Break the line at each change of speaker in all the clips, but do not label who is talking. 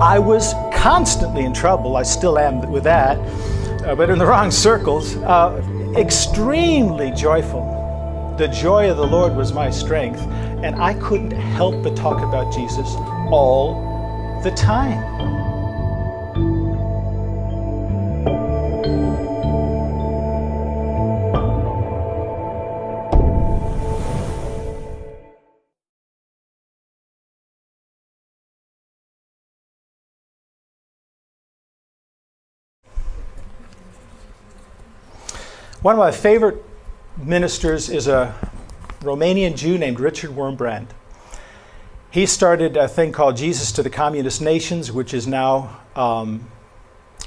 I was constantly in trouble. I still am with that, but in the wrong circles. Extremely joyful. The joy of the Lord was my strength, and I couldn't help but talk about Jesus all the time. One of my favorite ministers is a Romanian Jew named Richard Wurmbrand. He started a thing called Jesus to the Communist Nations, which is now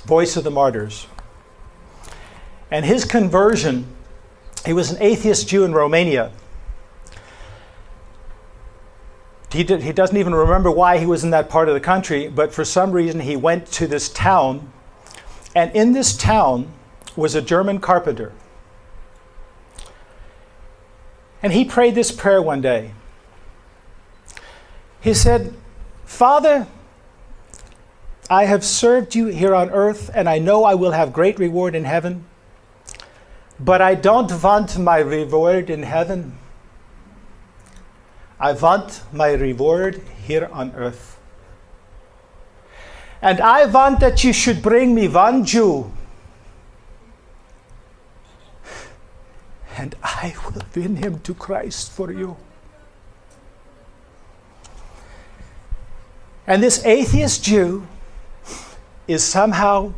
Voice of the Martyrs. And his conversion, he was an atheist Jew in Romania. He doesn't even remember why he was in that part of the country, but for some reason he went to this town, and in this town was a German carpenter. And he prayed this prayer one day. He said, "Father, I have served you here on earth, and I know I will have great reward in heaven, but I don't want my reward in heaven. I want my reward here on earth. And I want that you should bring me one Jew, and I will win him to Christ for you." And this atheist Jew is somehow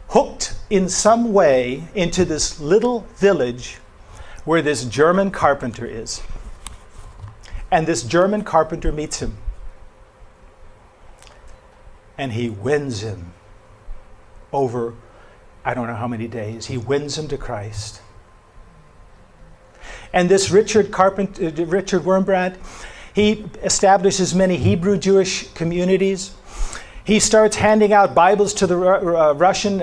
hooked in some way into this little village where this German carpenter is. And this German carpenter meets him. And he wins him over, I don't know how many days. He wins him to Christ. And this Richard Wurmbrand, he establishes many Hebrew Jewish communities. He starts handing out Bibles to the Russian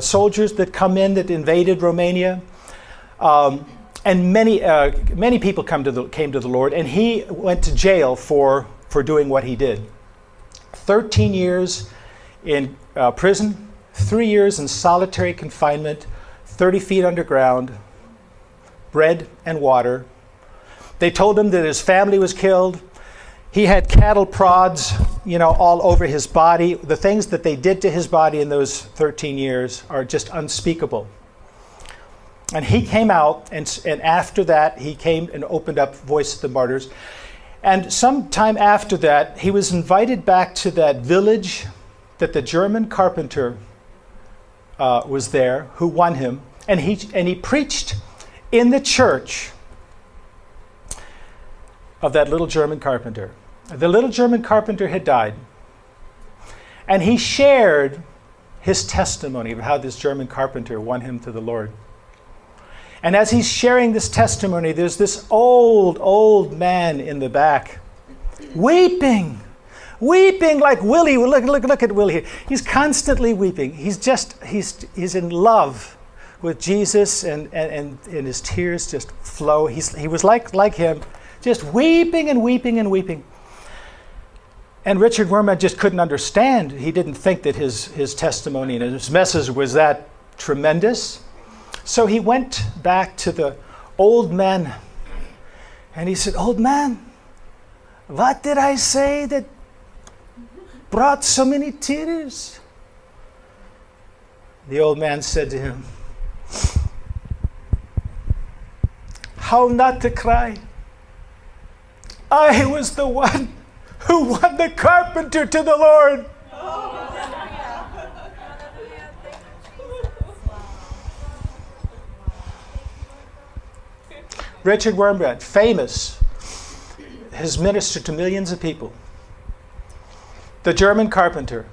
soldiers that come in that invaded Romania. And many people came to the Lord, and he went to jail for doing what he did. 13 years in prison, 3 years in solitary confinement, 30 feet underground, bread and water. They told him that his family was killed. He had cattle prods, all over his body. The things that they did to his body in those 13 years are just unspeakable. And he came out, and after that, he came and opened up Voice of the Martyrs. And sometime after that, he was invited back to that village that the German carpenter was there, who won him. And he preached in the church of that little German carpenter. The little German carpenter had died. And he shared his testimony of how this German carpenter won him to the Lord. And as he's sharing this testimony, there's this old man in the back, weeping like Willie. Look at Willie here. He's constantly weeping. He's in love with Jesus, and his tears just flow. He was like him, just weeping and weeping and weeping. And Richard Wurmbrand just couldn't understand. He didn't think that his testimony and his message was that tremendous. So he went back to the old man, and he said, "Old man, what did I say that brought so many tears?" The old man said to him, "How not to cry? I was the one who won the carpenter to the Lord." Richard Wurmbrand, famous, has ministered to millions of people. The German carpenter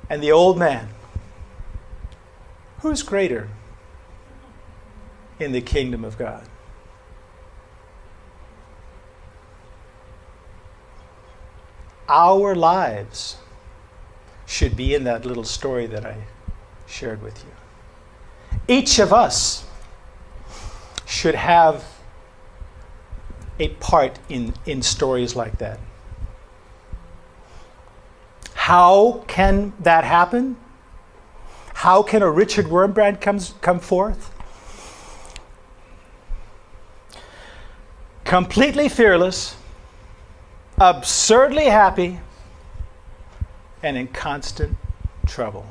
and the old man. Who's greater in the kingdom of God? Our lives should be in that little story that I shared with you. Each of us should have a part in stories like that. How can that happen? How can a Richard Wurmbrand come forth? Completely fearless, absurdly happy, and in constant trouble.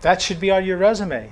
That should be on your resume.